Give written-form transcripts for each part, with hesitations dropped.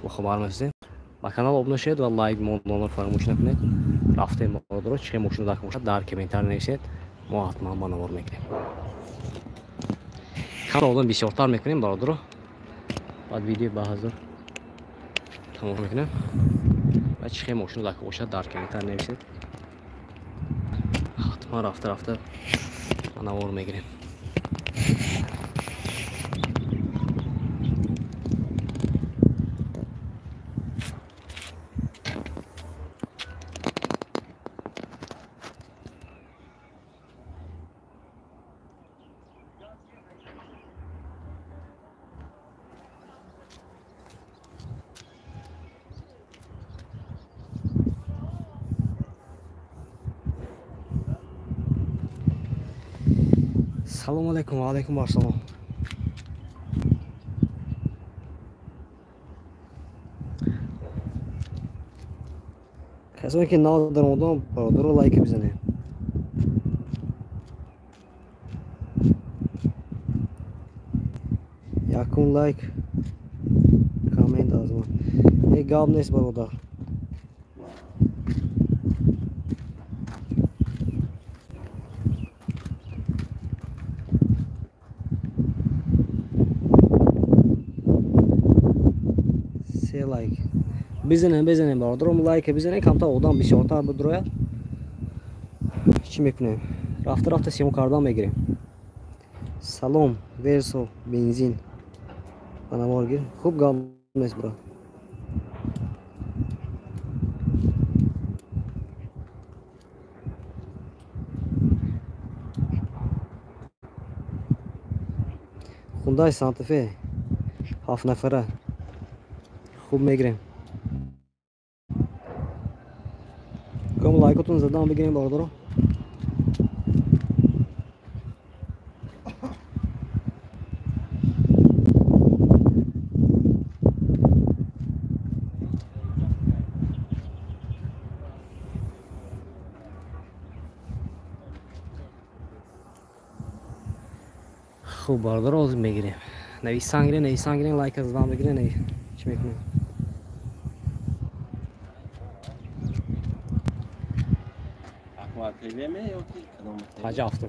با خبر میشه با کانال آبونه شد و لایک مون فراموش نکنید. رفتیم بالا چه ماشین داخل باشد در کامنتار نویسید ما حتما با نوار میکنیم. کانال بسیارتر میکنیم برادر. بعد ویدیو با حضور تمام میکنیم. و چه ماشین داخل باشد در کامنتار نویسید حتما رفته با نوار میگیریم. سلام علیکم و علیکم السلام. کسایی که ناز در مدام برادر رو لایک بزنید. یکون لایک کامنت از من یک گاب نیست برادر. سه لایک بزنین برادرم لایک بزنین کم تا odam بسیارتر بدروید. چی میکنیم رفته سیمو کاردان میگیریم. سلام ورسو بنزین بنوار گیر خوب گام نیست برا. خوندای سانتفه 7 نفره خوب میگیریم. کم لایکتون زدم بگیریم برادرم. خوب برادر از میگیریم. نویسان لایک از دام بگیرین. نه چی میکنیم اخوات تیوی می یا کی کدوم حاج افتو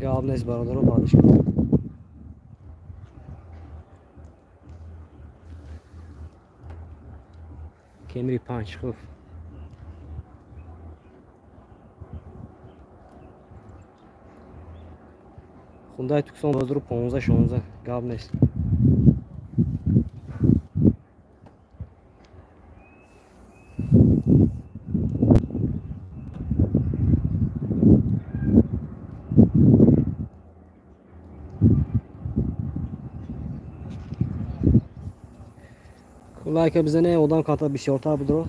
یا آب نیست برادر رو بعدش کنم. کمری 5 خوب خوندای توکسان برادر رو 15 16 گاب نیست. لایک بزنه odam kata بسیارتر بدرو.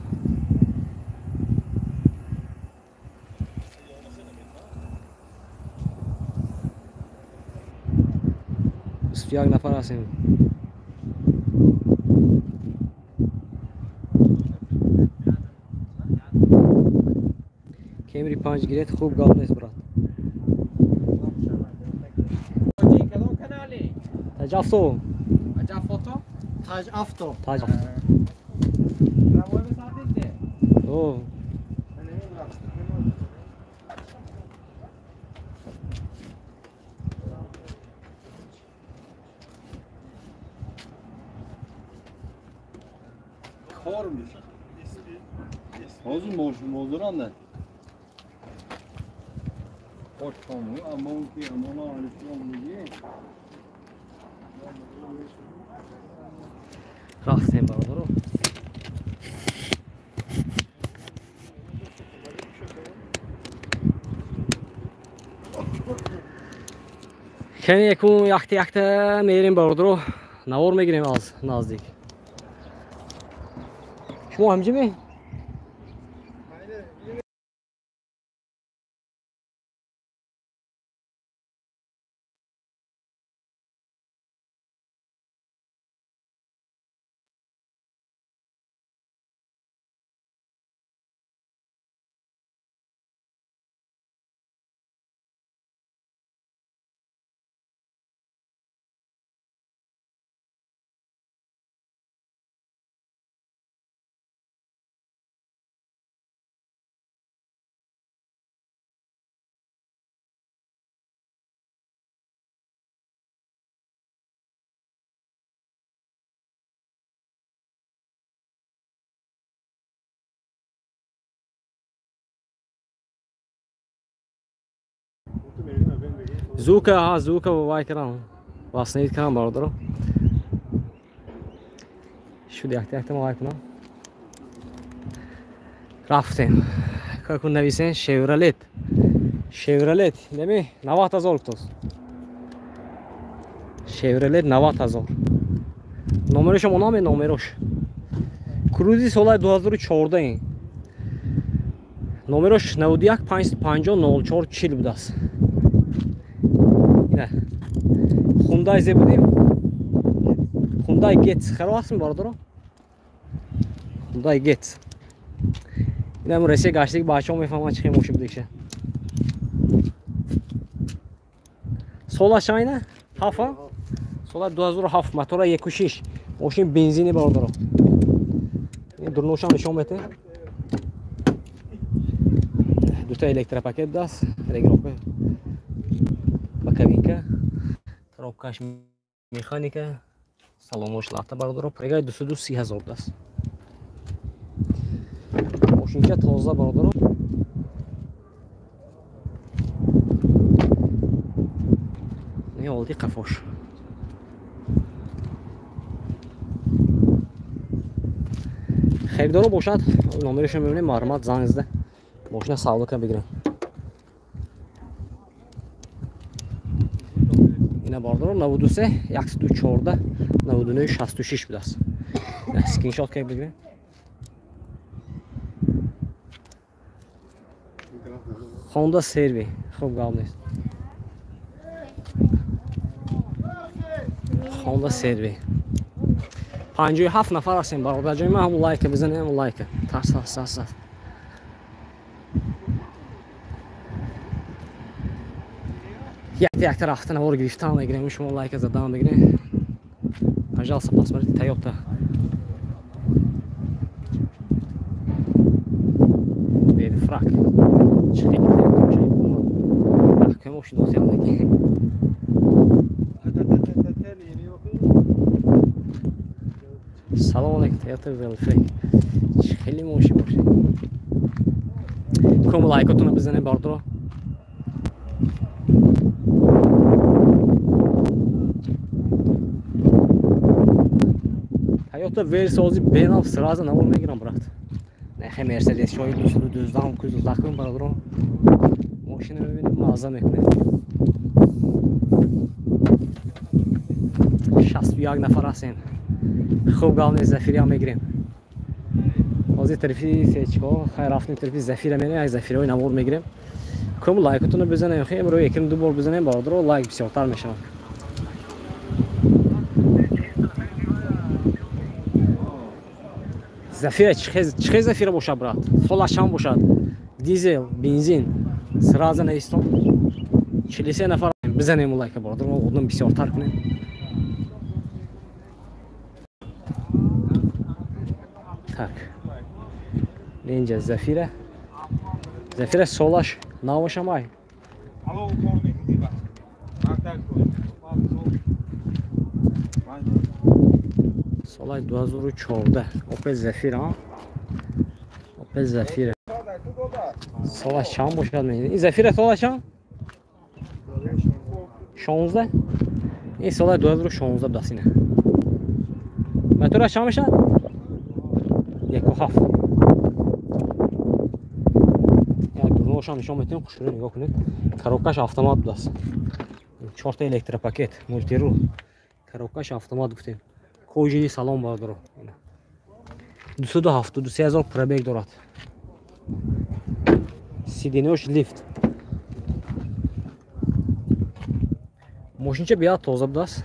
یک نفر هستیم. کمری 5 گیرید خوب گاب نیست برات. کدوم کانالی تاج افتو عجب فوتو تاج افتو تاج افتو روای بسازید اوه کار میشه بازو موضوع نه خوش کامو اما اون که اما نه علیکم میگه رفتیم برادر رو. کنی یکون یخته میریم برادر رو نوار میگیریم از نزدیک. شما همجی می زوکا وای کردم واسنید کردم برادرم شد یک وای کنم رفتیم که کن نویسین شیورلت نمی 90,000 توست شیورلت 90,000 نمرش اونام نمرش کروزی سال 2014 این نمرش 91 550 04 40 بود است اینه خوندای زی بودیم خوندای گیت خراس می باردارم خوندای گیت اینه همون رسیه گشته که بچه ها میفهمن چه خیلی موشی بوده که سالش اینه هفت سال 2007 موتور 1.6 ماشین بنزینی باردارم این درنوش هم نشان میده دوتا الکتر پاکت دست رگروپه با کابینکه коробкаш механика салонош лафта бардорам прегай 230,000 даст мошинка тоза бардорам не олди қафош خریدارو باشد نمرش رو میبینیم مرمت زنگ زده ماشین سودا کنم بگیرم اینه باردارم 93 114 99 66 بود است اسکرین شات کنیم بگیریم هوندا سروی خوب گام نیست هوندا سروی 57 نفر هستیم برادر جای من همون لایک بزنیم همون لایک ترس یک رفتن وار گرفتن میگیریم شما لایک زدن بگیریم اجال سپاس برای تویوتا بید فراک چخیلی تویوتا شایی بکنم که موشی دوستی هم دیگه سلام علیکم تویوتا ویلفریک خیلی موشی باشی کم لایکاتون رو بزنیم باردارو تویوتا ورسازی بینم سرازه نمور میگیرم برات نخی مرسدس شایی 212 هم کز لکن برادرم ماشین رو ببینیم مازه میکنه 61 نفر هستیم خوب گالنی زفیری هم میگیریم بازی طرفی سیچکا خیر رفتیم طرفی زفیره میریم از زفیره های نمور میگیریم کم لایکتون رو بزنیم خیلی برای یکم دو بار بزنیم برادر لایک بسیارتر میشن زفیره چه زفیره باشه برات سولش هم باشد دیزل بنزین سرازه نیستم 43 نفر بزنیم لایک برادر ما اونم بسیارتر کنیم tak اینجا زفیره سولش ناوشمای سولش 2014 اوپل زفیر ها اوپل زفیره سولش چند باشد این زفیره سولش هم 16 این سولش 2016 دستینه موتورش چند باشد 1.7 روشن نشان میتونیم خوش رو نگاه کنید коробкаш автомат بود است 4 تا الکتر پاکت مولتی رو коробкаш автомат گفتیم کوژی سلام باردارو 273,000 پربگ دارد سیدینوش لیفت ماشین چه بیاد تازه بود است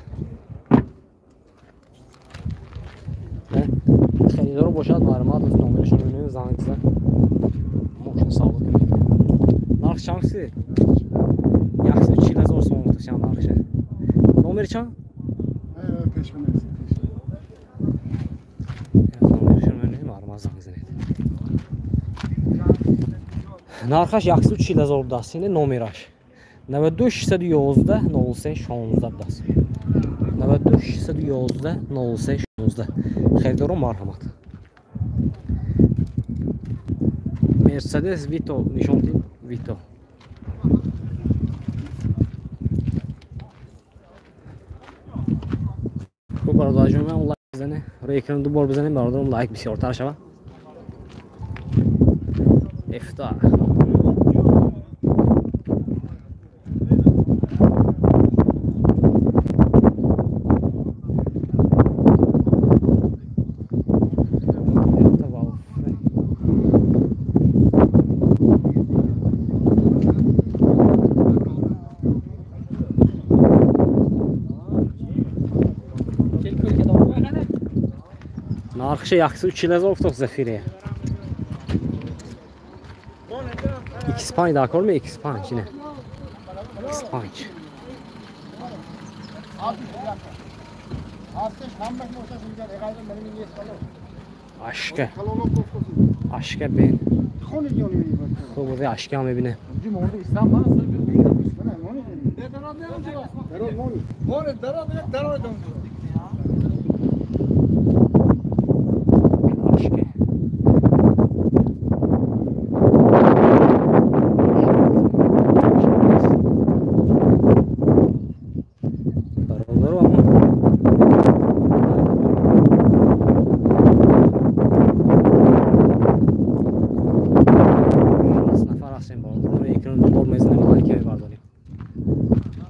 خریدار باشد معلومات از نمرش رو میبینیم زنگ زد ماشین سودا کنید نرخ چندسی 140,000 سوم تشان نرخشه نمر چند نمرش رو میبینیم معلومات زنگ زنید نرخش 140,000 بود است اینه نمرش 92 611 03 16 بود است 92 611 03 16 خریدارو مرحمت مرسدس ویتو نشان دید ویتو برادر جون من لایک بزنه روی اکران دو بار بزنیم برادرم لایک بسیارتر شود افتار narxı yaxşı 3 il افتاد زفیره X-Pine daha kormuyor X-Pine yine X-Pine aşka aşka ben خوبه aşka هم ببینه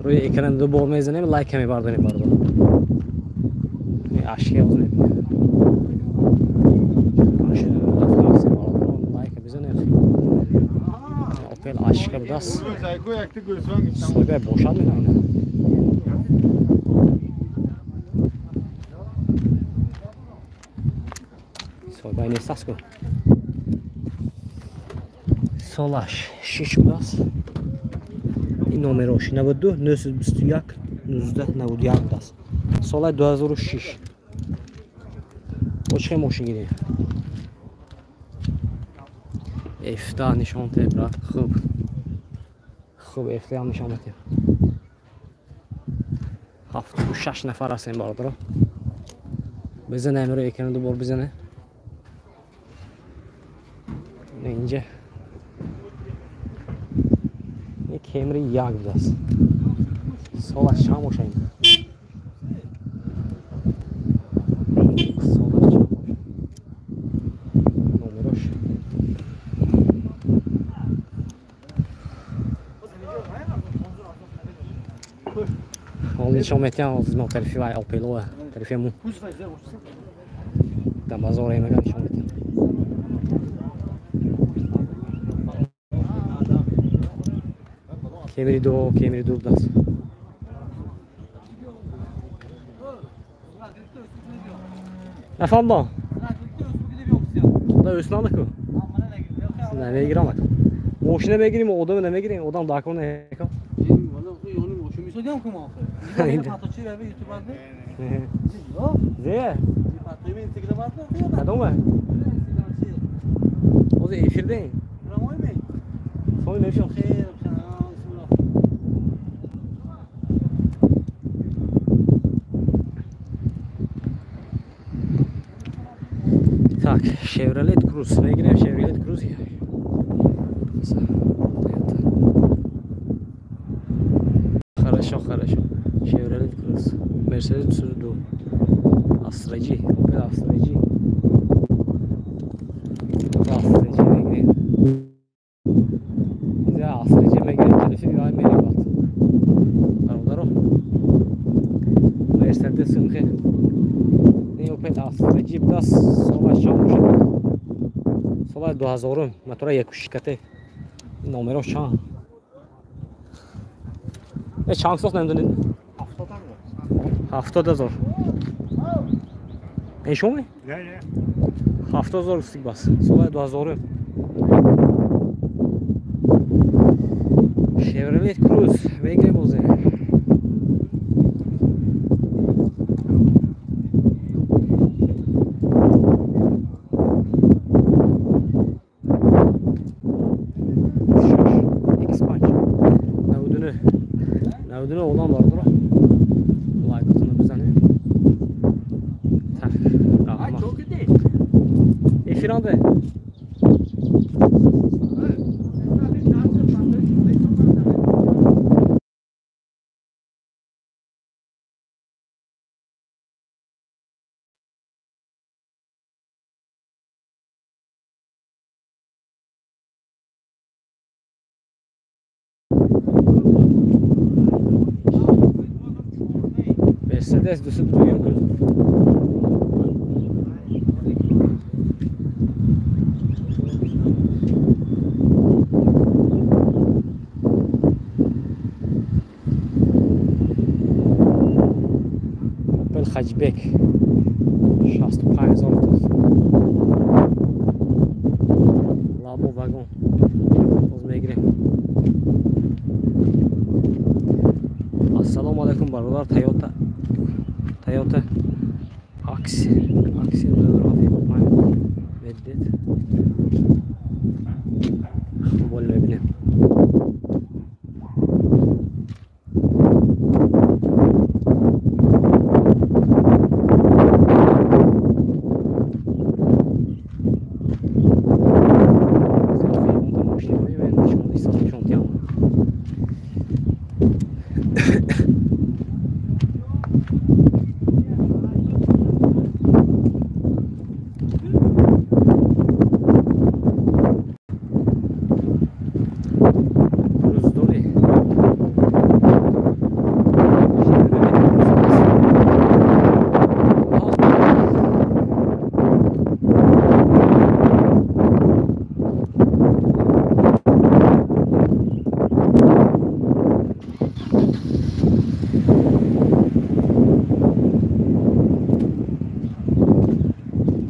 روی اکران دو بار میزنیم لایک کمی برداریم باردار عشقی از نمیدونم لایک بزنیم اپل عشقی بدست سویبه باشد میدونم سویبه نیست است کن سالاش 6 بدست این نمره‌اش 92 921 19 91 است سال 2006 با چه ماشین گیری افتاد نشان تبرا خوب افتاد هم نشان بده 76 نفر هستیم برادر بزنه امروز اکران دو بار بزنه اینجا کمری یک است سالش چند باشه این سالش چند باشه نمرش حالا نشان میتیم از ما تلفی وای آپیلوه تلفی مو در بازار ایمگا نشان میتیم کمری دو دست efendim da üstüne aldık o ne girem bak moşine be gireyim o da ne gireyim odan daha konu ne kal Zeye Kadın mı? O da efirdeyim Soy ne yapıyorsun? Так, Chevrolet Cruze. Мы играем Chevrolet Cruze. Хорошо. Chevrolet Cruze. Mercedes sürdü. Astracı. Opel Astracı. Astracı мы играем. Ya Astracı мы играем. Telefon bir ay meyli bat. Правда? Mercedes sınıfı. Opel Astracı biraz savaş çalmış. Savaş 2000'ım. Motora yakışıklı. Numara çan. Ne çan sos nemdin? 70 zor. Ne şu mu? Ya. 70 zor üstlük bas. Savaş 2000'ım. Chevrolet Cruze. Vegre boze. Navdine olan vardır o. Like atını bizden. Tak. Çok iyi. Efirande. Mercedes düşüp duruyor kız. Opel hatchback 65,000 Labo vagon. Poz megre. Assalomu alaykum barobar. Toyota Axi fotoğrafı yapmayın. Veddet. Bolme bile.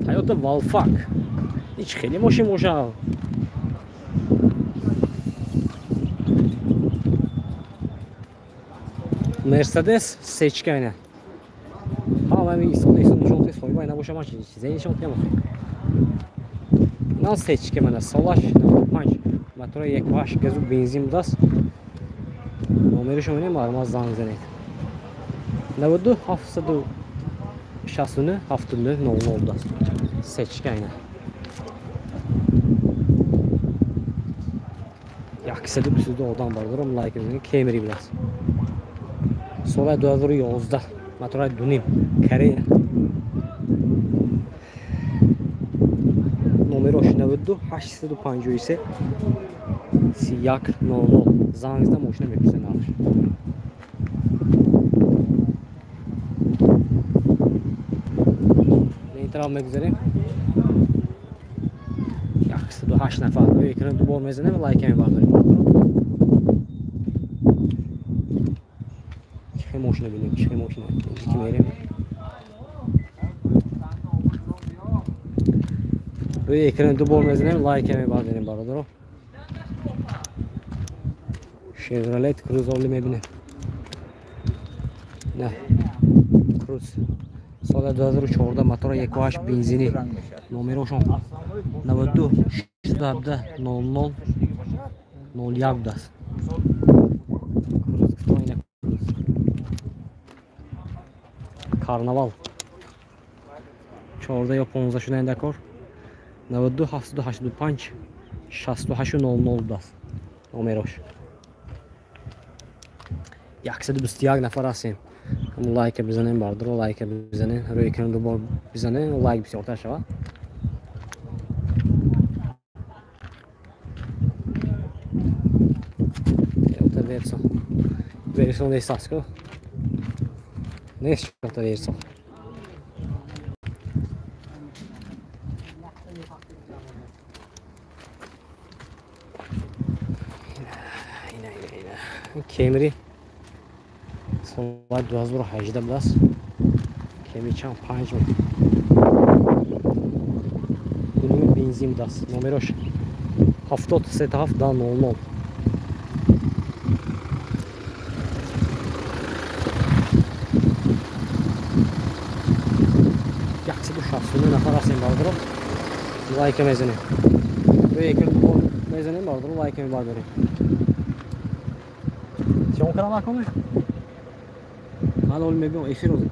Toyota Valfak. Hiç خیلی ماشین مشاو. Mercedes seçkene. Ha ben İstanbul'da çok tez soyma ina boşa maçı. Zeyni çok yama. Nasıl seçkene? Salaş, panç. Motora yekbaş gazu benzin das. Numara şöyle mi armaz zanzenet. Ne oldu? Haftada şasını haftalı ne oldu? Seçkene. Yakısı da bir sürü oradan vardır ama like'ını Camry biraz. Sola doğru yolda. Motora döneyim. Kare. Numara hoşuna vurdu. 850 ise siyak no. Zanızda hoşuna beklesin alır. Ne tarafmak üzere? Yakısı da 8 nefer. Böyle ekranı dubu olmayızda ne mi like'e vardır? Çıkayım hoşuna bileyim. Çıkayım hoşuna. Çıkayım eğreyim. Böyle ekranı dubu olmayızda ne mi like'e vardır? Baradır o. Chevrolet Cruze oğlu mebine. Ne? Cruze. Sola 2004 motora yekbaş benzini. Numara hoşum. 92 şudabda 00 0 yavdas. Cruze kıstoyna. Karnaval. Çorda Yaponza şuna dekor. 92 785 68 00 das. Numara hoş. Yaksa da bistiyag nafar asayım. Like bizane vardır, o like bizane. Röykünü de bol bizane, o like bir orta şava. Toyota Verso. Verso de Sasko. Neyse Toyota Verso. Camry. Sola 2018 biraz. Camry çam 5 mi? Bunun benzin das. Numara hoş. 77 hafta 00. Yaksı bu şahsını nafar asayım vardır o. Like mezene. Böyle ekran mezene vardır o like vardır. Siamo ancora là come? Allora il mio è firoso.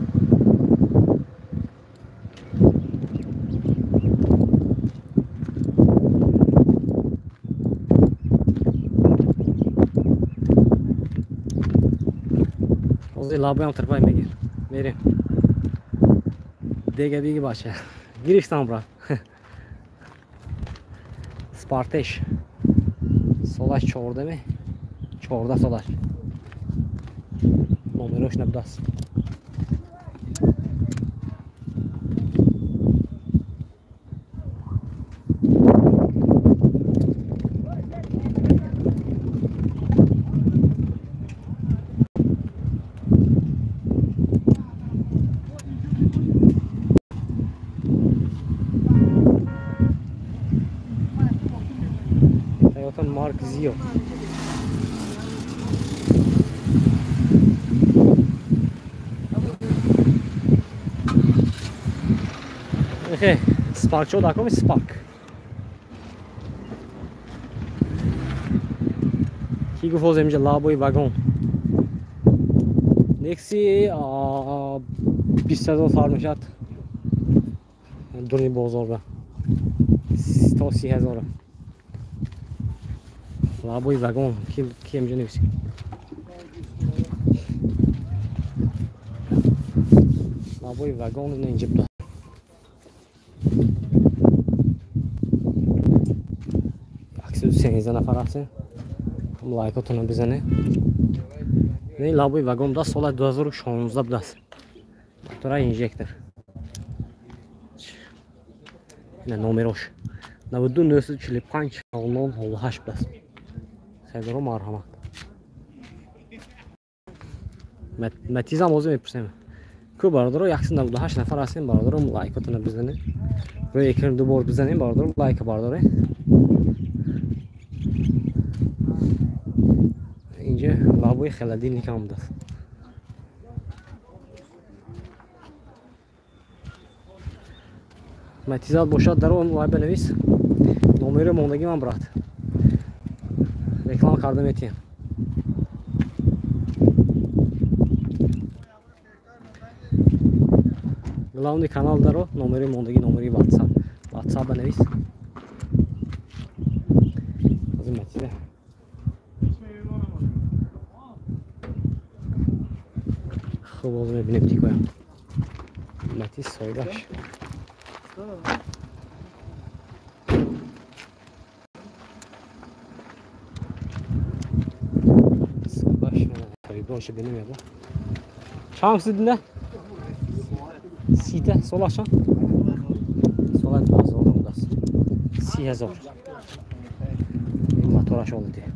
Così là abbiamo tre fai Vedi? Dega bigi bacia. Giriş tam bura. Sparteş. Solaş çoğurda mı? Çoğurda solaş. Numara hoş nebdas. Spark izi yok. Okay, Spark čo takový Spark. کی گفت اینجا لابوی واگن. Nexi 20,000 سال میشد. دونی بزرگه. 130,000. لابوی واگن کی اینجا نیست. لابوی واگن نه اینجا بود. اکثر 13 نفر هستن. لایکاتون بزنید. این لابوی واگن دا سال 2016 بود است. موتور اینژکتور. نه نمرش 92 945 0008 بود است. خیلی رو مرحمت. متیزم موضوع میپرسیم. کو برادر 198 نفر هستیم برادرم لایکاتون بزنید. روی اکران دو بار بزنید برادر لایک برادر. اینجا لابوی خلدی نکام دست. متیزات باشد در اون لای بنویس. نمره موندگی من برات. رکلام کردم اتیم. گلاوندی کانال دارو نمره موندگی نمره واتساپ بنویس. از این متیزه. خوب oldu ببینیم چی کنم. متیز سایداش. سایداش من باشه benim ya bu. Çangsız dinle. Site sol aşağı. Sol et bazı oğlum das. 3000. Motor aşağı oldu diye.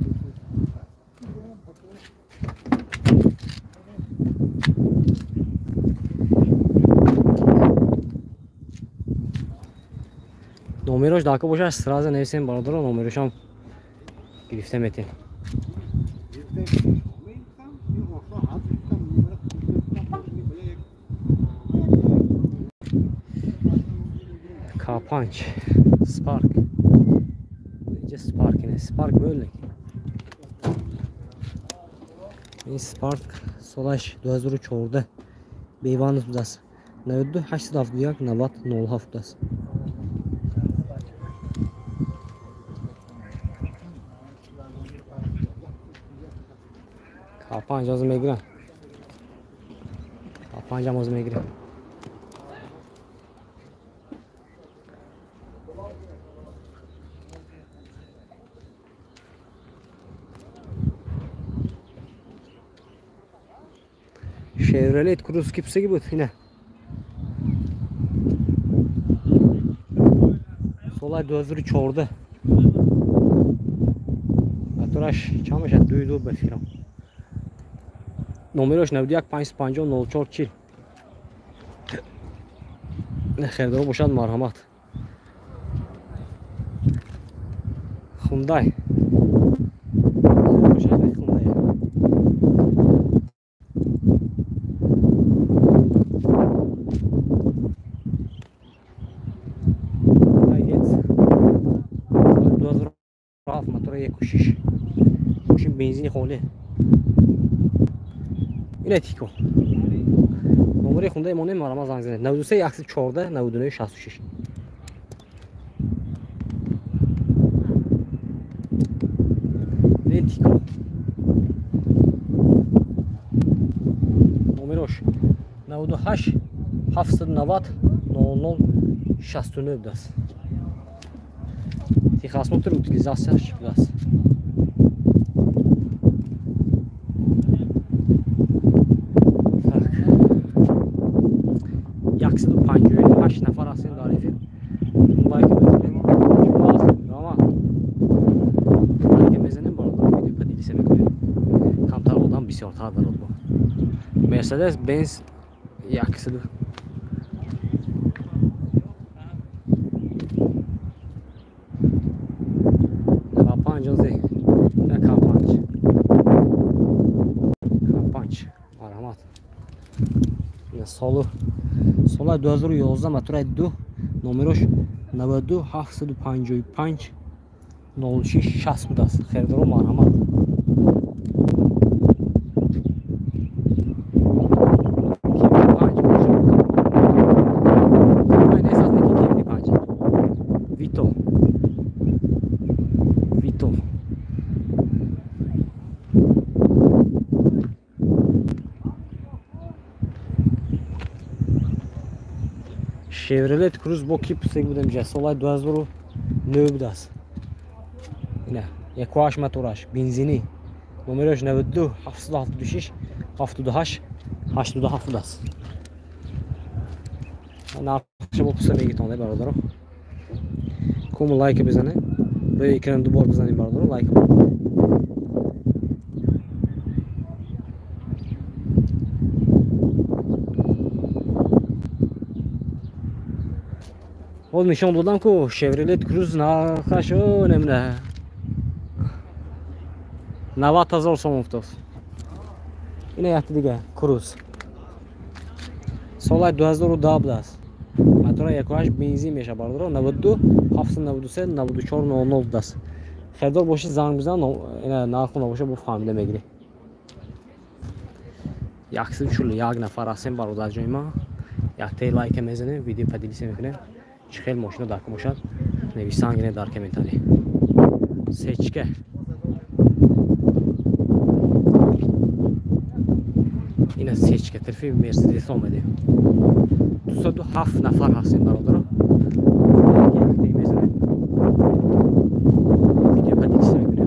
Номерош дака боша сразу навесем барадро номерошам гирифта метем. Kapanç, Spark. Bence Spark yine. Spark böyle. این Spark Solaş 2003 orada. Beyvanız budası. Ne ödü? 870 Navat 0 haftası. Kapanca az megre. Kapanca az megre. Chevrolet Cruze gibi bu yine. Solay 2003 orada. Aturaş çamışat duydu befiram. Номерош 91 550 04 نه خیر دارو باشد مرحمت. خوندای باشد خوندای. Hayet. 2000 raf motoru yakışış. Şimdi benzini خاله. اینه تیکو نمره خونده ایمانه مرمه زنگ زنه 93 14 99 66 اینه تیکو نمروش 98 790 00 69 دست تیخاسموتر utilizasyonu biraz. Yaksılı pancı, kaç nefar asıl tarifi. Belki böyle ama belki mezenin bardağı bir kadili sebep koyuyor. Kamtar olan bir şey ortağı var oldu. Mercedes Benz yaksılı. Kapancız değil. Solu 2011 motor 2 номерош 92 755 06 60 буд аст. Хердоро марҳамат. Vito. Chevrolet Cruze با کی پسک بودم جه سال 2009 بود است. نه 1.8 موتورش بنزینی نمرش 92 776 78 87 بود است. نقشه با پسک میگیتونه برادرم. کم لایک بزنه روی اکران دوبار بزنیم برادرم لایک باز نشان دادم که شevrolet Cruze نرخشو نمیده 90,000 سوم افتاد. اینه یه دیگه Cruze سال 2010 بود است. موتور 1.8 بنزین میشه برادر 92 793 94 00 بود است. خریدار باشید زنگ بزن اینا نرخ نباشه با فهمیده میگیری. یکسی چلو یک نفر هستیم برادر جای ما. یک تا لایک میزنه ویدیو پدیلیسی میکنه. چه خیلی ماشین دارک باشد نویسنگ نه در کامنتاری. سچکه اینا سچکه طرفی مرسدس آمده 207 نفر هستیم برادر. ویدیو پدیلیسی میکنه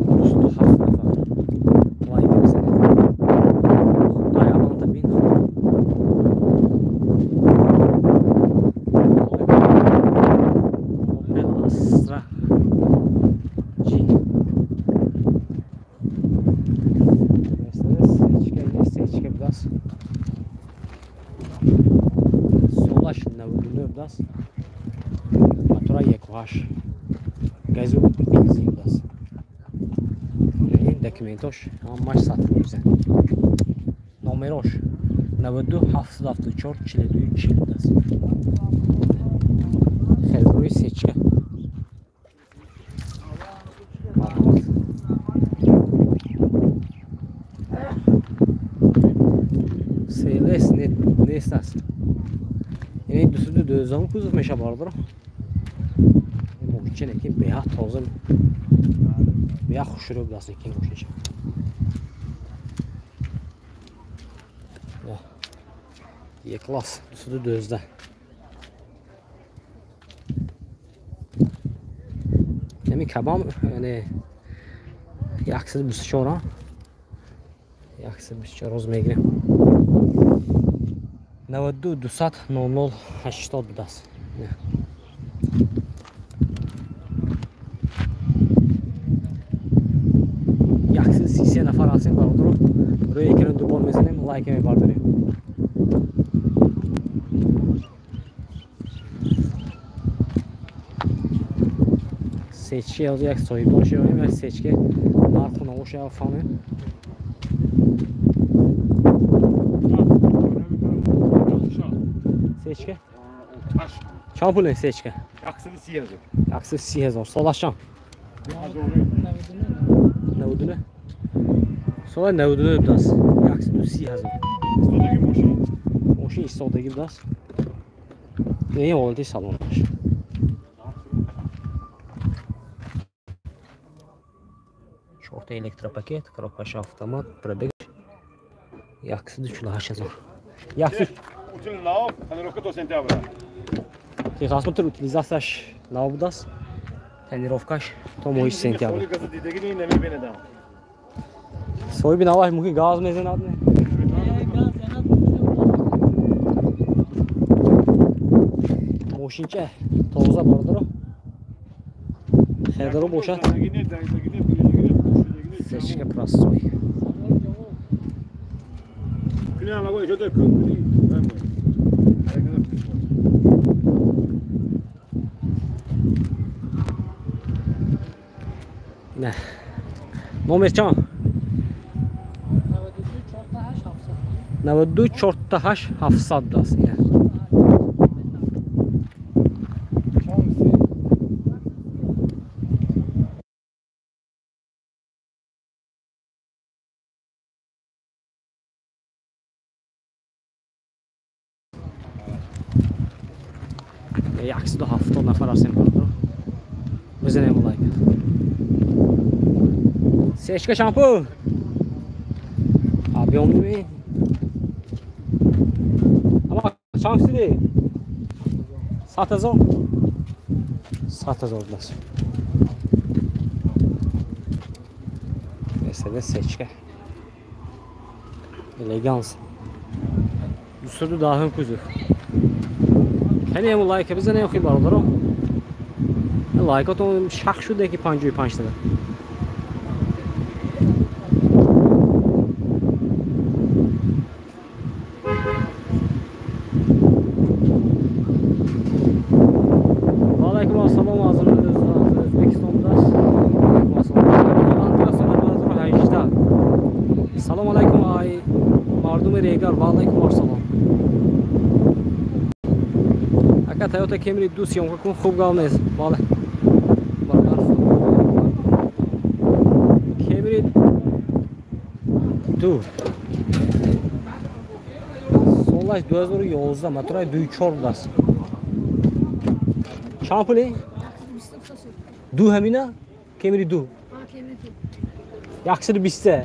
207 نفر لایک بزنید. خدای امان تبین Solaş 99 das. Motora 1.8 gazı benzin das. این دکمنتاش همش سطح میزن. نمرش 92 774 42 40 است. خیلی روی سیچکه. سیلس نیست است. یعنی دوزم کوزف میشه باردارم. ممکنه که به تازه به خوش رو بدست که گوشش. یک کلاس 212. نمی کبام یعنی 124 124 روز میگیریم. 92 200 00 80 بود است. یکسی 33 نفر هستیم برادر. روی اکران دوبار میزنیم لایک میبرداریم. سیچکی از یک سایه باشه و یک سیچکی نرخ نباشه افهمیم. سیچکی چند پول این سیچکی؟ 130,000 سالشان 99 سال 99 بود است 130,000 ماشین ایستادگی بود است. این حالتی سالن باشه شورت الکتروپاکت کراپاش автомат пробег 148,000 Uçun lav, tenirovka do sentyabra. Техосмотр утилизацияш нав буд аст. Тренировкаш то моҳи сентябр. Соли газа дидагини намебинадам. Соҳиби наваш муки газ мезанад не? Мошинча тоза бордоро. Хердаро бошад. Сечка простой. Күнә магой җода күн. نه نمر چند؟ 92 4 تا 8 700 است اینه. یک 170 نفر هستیم برادر. بزنیم لایک. سیچکه شامپو. آبیام نمی. اما چند سیدی؟ 7000. 7000 دست. Mesela seçke. Elegans. Üstü dahın kuzu. Hani hem like bize ne yok ibarlar o? Like atom şak şu deki 55 lira. Aleyküm assalam hazırladınız. Özbekistan'dasınız. Aleyküm assalam. Salam aleyküm ay. Mardum regar. Aleyküm assalam. Aka Toyota Camry 2 syomka kun خوب گام نیست. بله. Camry 2. Solaj 2011 motoray 2.4 است. چند پولی؟ 2 همینه؟ Camry 2. 120.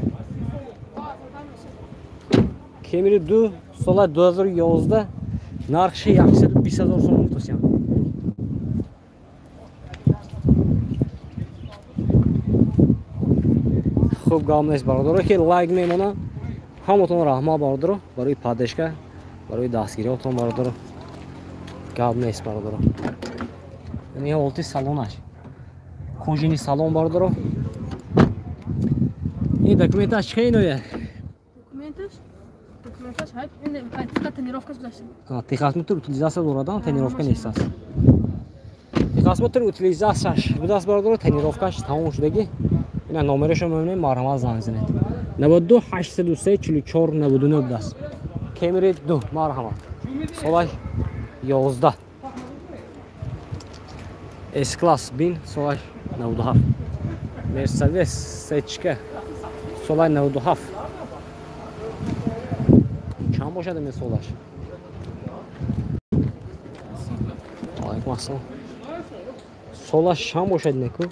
Camry 2 solaj 2011 narxi 120,000 so'm o'tasiyan. خوب گام نیست برادر که لایک میمونه همتون رحمت برادر برای پادشکه برای دستگیریاتون برادر گام نیست برادر. یعنی اولتی سالونش کوژینی سالون برادر. این دکومنتاش کی نویه؟ Документаж хайп. Энд факат тренировка дашти. Техосмотр утилизация дорадан тренировка нест аст. Техосмотр утилизацияш будаст барадор тренировкаш тамом шудагӣ. Ина номерошо мебинем марҳамат занг занед. 92 803 44 99 будаст. Camry 2 марҳамат. Солай 11. S class bin солай 97. Mercedes сечка солай 97. چند باشد این سولش؟ علیکم السلام. سولش چند باشد نیکو؟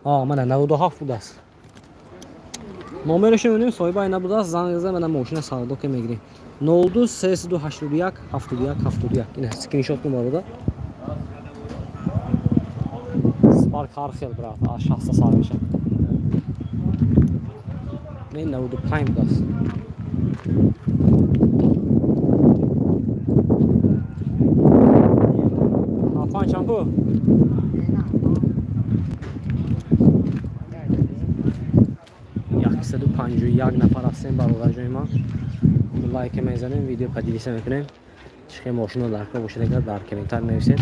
من 97 بود است. نمرش می‌بینیم صاحب این نبود است. زنگ زدم من ماشین سودا که میگیریم. 92 32 81 71 71. این اسکرین شات کن برادر. سپارک هر خیل برات. شخص صاحبش. نه 95 بود است. شامپو یک 151 نفر هستیم برادر جای ما. لایک میزنیم ویدیو پدیدیسه میکنیم. چه ماشین رو درکا باشید اگر در کامنتر نویسید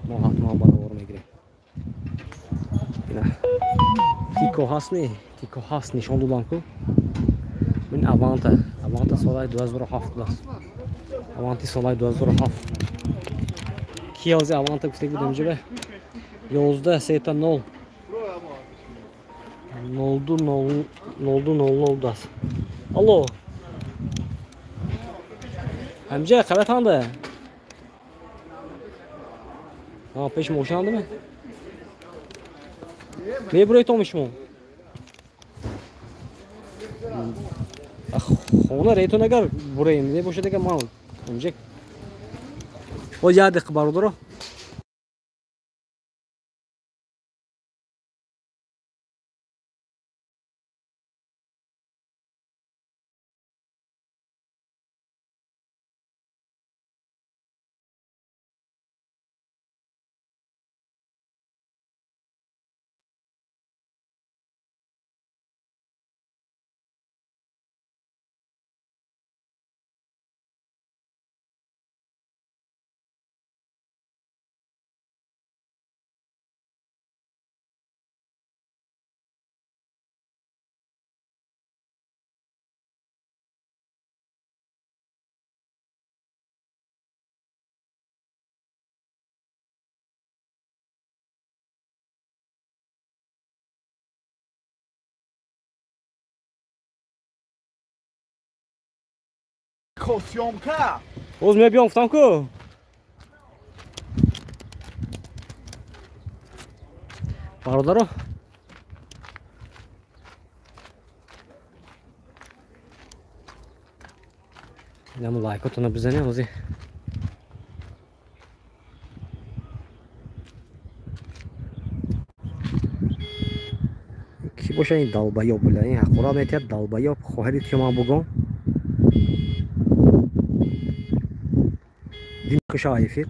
ما حتما برابر میگیریم. تیکو هست می تیکو هست نشان دادم کو من اوانتا سال 2007 است. اوانتی سال 2007 کیازی اوانتا گفته بودم جبه 11 3 تا 0 02 است. الو همجا خبرتانده پیش موشن آنده می بروی تو میشمون خونه ریتون اگر برویم می باشه دیگه ما همجا o yerde برادر Kosyomka. Oğuz ben بیام کو برادرو اینم لایکاتونو بزنید اوزی کی باشه این دالبایا بله این حقورا میتید دالبایا خواهرید که من بگم دین کشایفی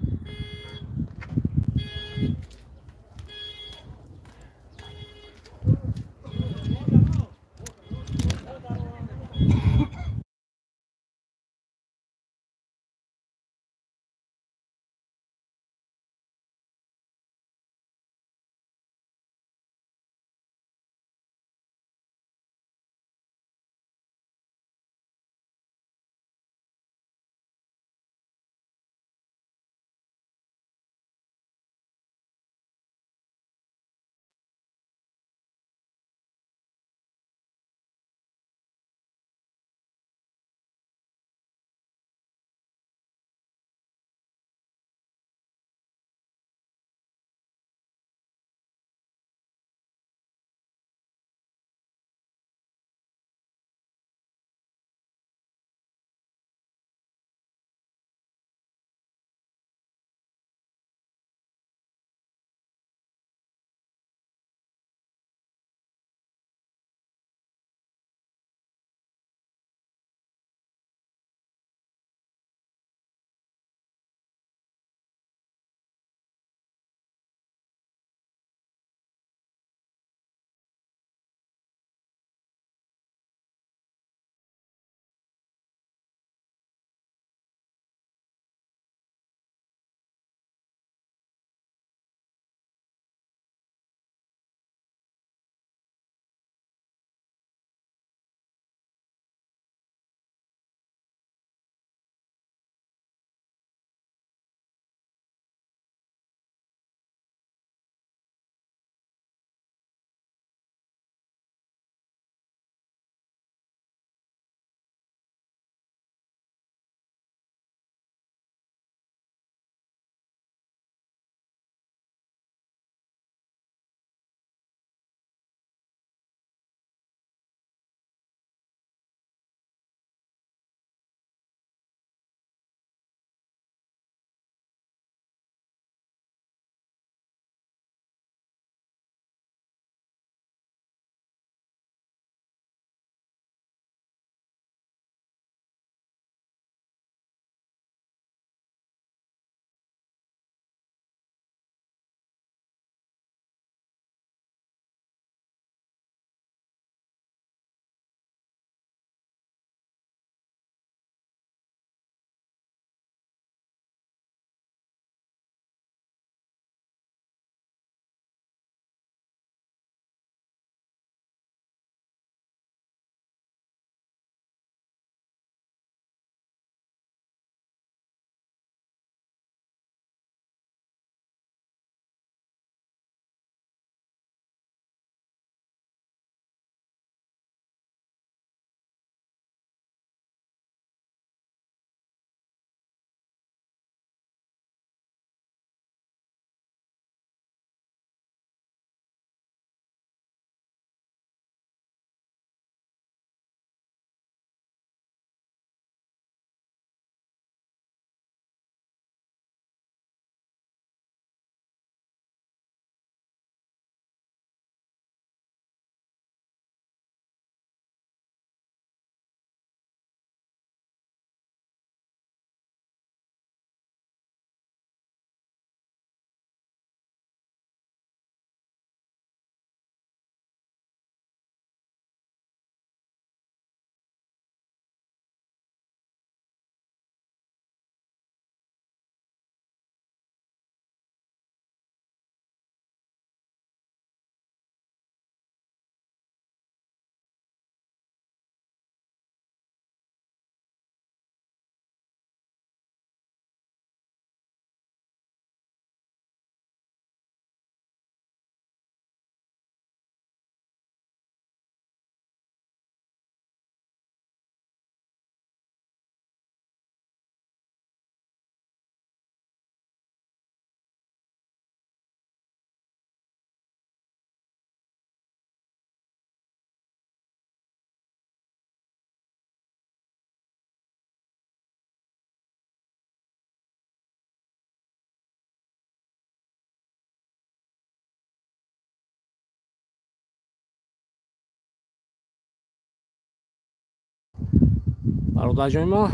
برادرجان ما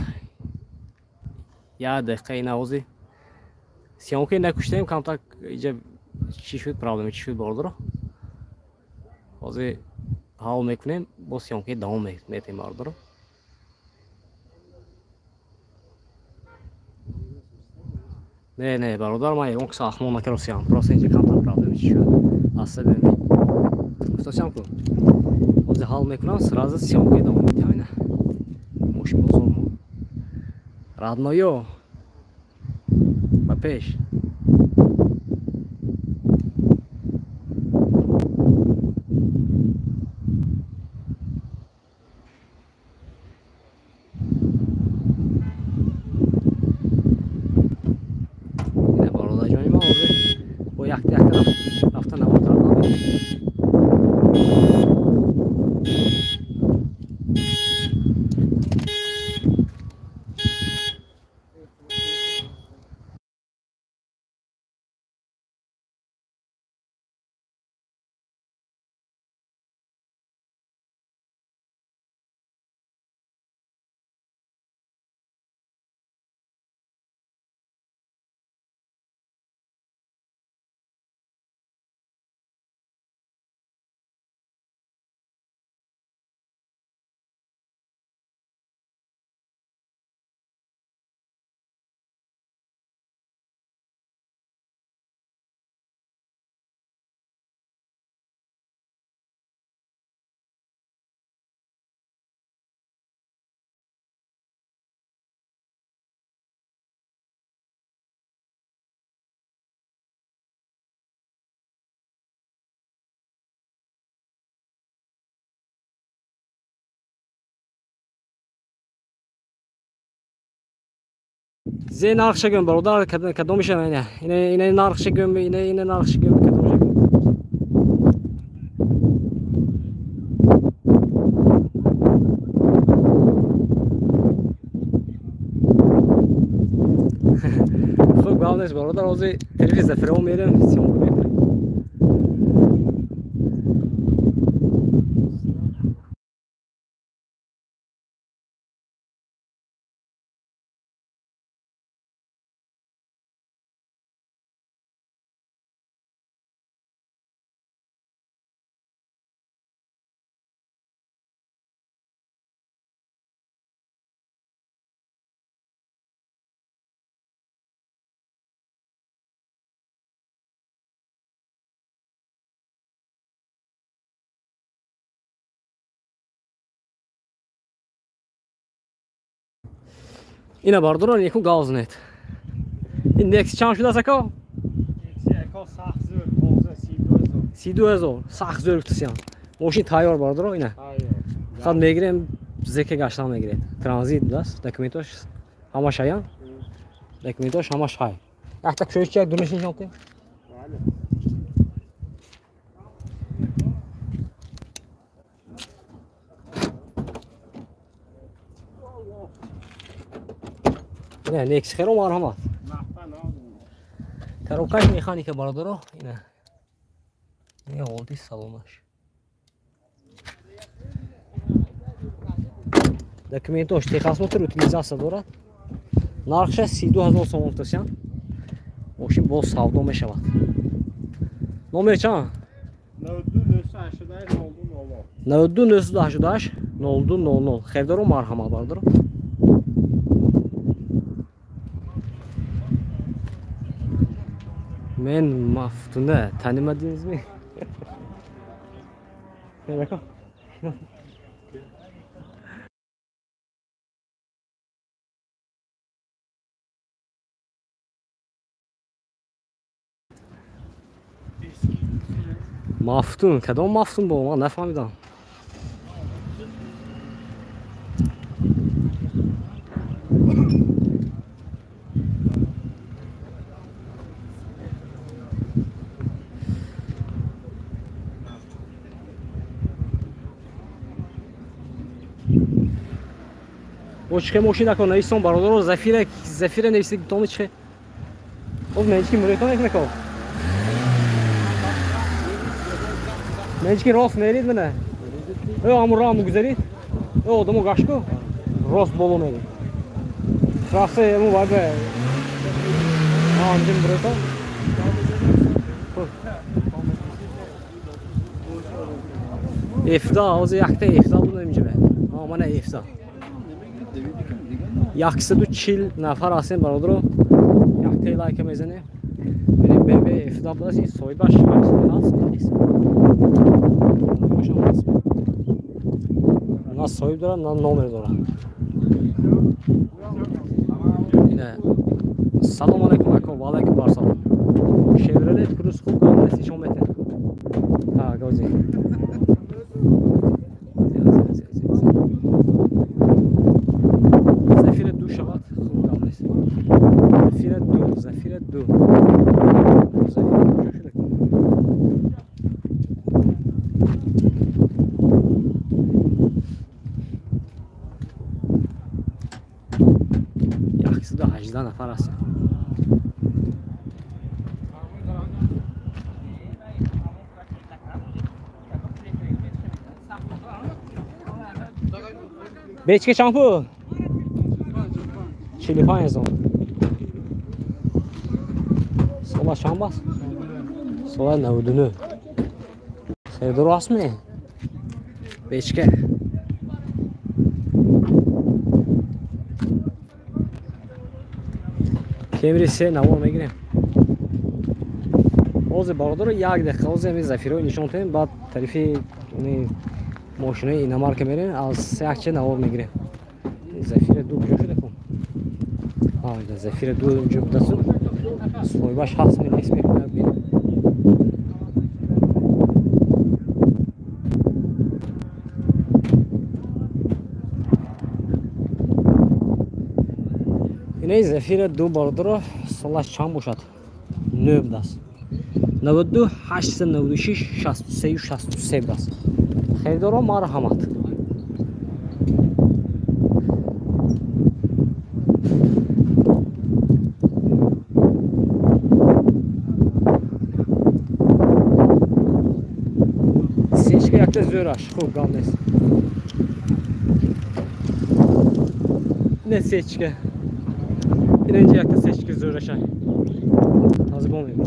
یه دقیقه نوازی سیامکی نکشتیم کمتر اینجا چی شد پرابلم چی شد باردارو حاضر حال میکنیم با سیامکی دوام میتیم باردارو نه برادر ما اون کس اخمون نکرد سیام پروس اینجا کمتر پرابلم چی شد اصلا نه استاسیام کن حاضر حال میکنم سرازه سیامکی دوام میتیم اینه موش بزرگ رادنایو با پیش اینه برادر جانی ما با یک رفتن نماز کردن زی نقشه گم برادر کدوم میشه اینه نقشه گم اینه نقشه گم کدوم میشه خوب باونش برادر روزی تلویزیون زفرو میرم سیمون میکنم اینه باردارون یکو گاز نت این نکس چند شده سکا؟ اکا سخت زور موزه 32,000 سخت زور کتسیان ماشین تایار باردارو اینه خواهد میگیریم زکه گشتن میگیرید ترانزیت دست دکومنتاش همه شایان دکومنتاش همه شای یک تک شویش یک دونش نشان کنیم نه نیکس خیرو مرحمت تروکش میخوانی که برادرو اینه این غلطی سالونش دکومنتاش تخصص утилизация دارد нархش 32,000 сом тосян ماشین باز سودا میشود номер چند 92 02 خیردارو مرحمت برادرو من مفتونه tanımadınız mı? Merhaba. Maftun, کدام مفتون با من نفهمیدم. Očke moši nakon na istom barodoro zafire ne istik tomičke. Ov menčki mureta nekako. Menčki rast nerid mene. Yo amurra mu güzelit. Yo adamı kaşko. راست بالا میریم راسته مو باید آنجیم برتا افتا اوزی یکتا افتا بود نمیجه به آمانه افتا یکسی دو چیل نفر هستیم برادرو یکتای لایک میزنیم بریم به افتا بلاس این سوید باش هست نیست نه سوید دارن نه نومر دارن اینه سلام علیکم اکو و علیکم بر سلام شیورلت کروز خوب گام دستی شما بتن ها گوزی زفیر دو شبات خوب گام دستی زفیر دو زفیر دو یخسی دا 18 نفر هستن بیچ چامپو 45 زون سولا چند باست سولا 99 خیلی درست می بیچ که کمری سه نوار میگیریم اوزی برادر رو یک دقیقه اوزی همی زفیره رو نشان تیم بعد طریفی ماشینه اینمارک میرین از سه اکچه نوار میگیریم زفیر دو کجا شده کن زفیر دو اونجا بودستو سوی باش هست می نیست میریم اینه زفیر دو برادر سالش چند باشد 9 دست 92 896 63 63 دست خریدارا مرحمت سیچکه یکتا زوراش خوب گام نیست نه سیچکه birinci yakta seçki zırlaşay. Hazır olmayayım.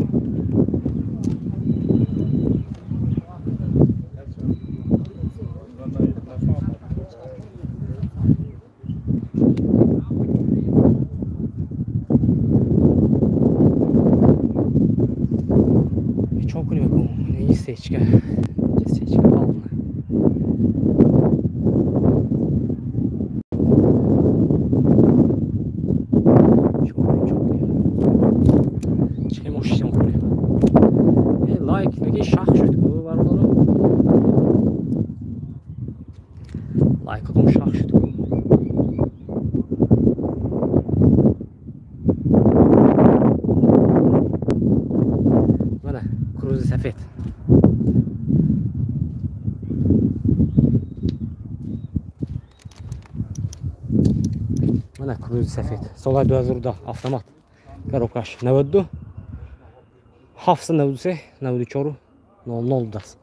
Çok önemli bu. Neyi seçki? Seçki kaldı. Like adam şah şut. Mana Cruze safet. Mana Cruze safet. Solay 2000 avtomat. Karokash 92. Hafsa 93, 94, 00 das.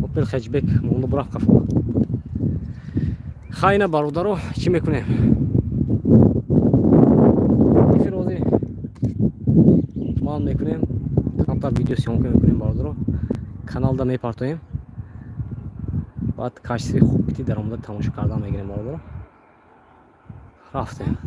Opel hatchback onu bırak kafama. Khayna barudaro چی میکنه؟ فیروزی مال میکنیم کانتا ویدیو سیونک میکنیم barudaro kanalda میپارتویم بعد کاشی خوب بیتی در اونجا تماشا کردن میگیریم barudaro رفتیم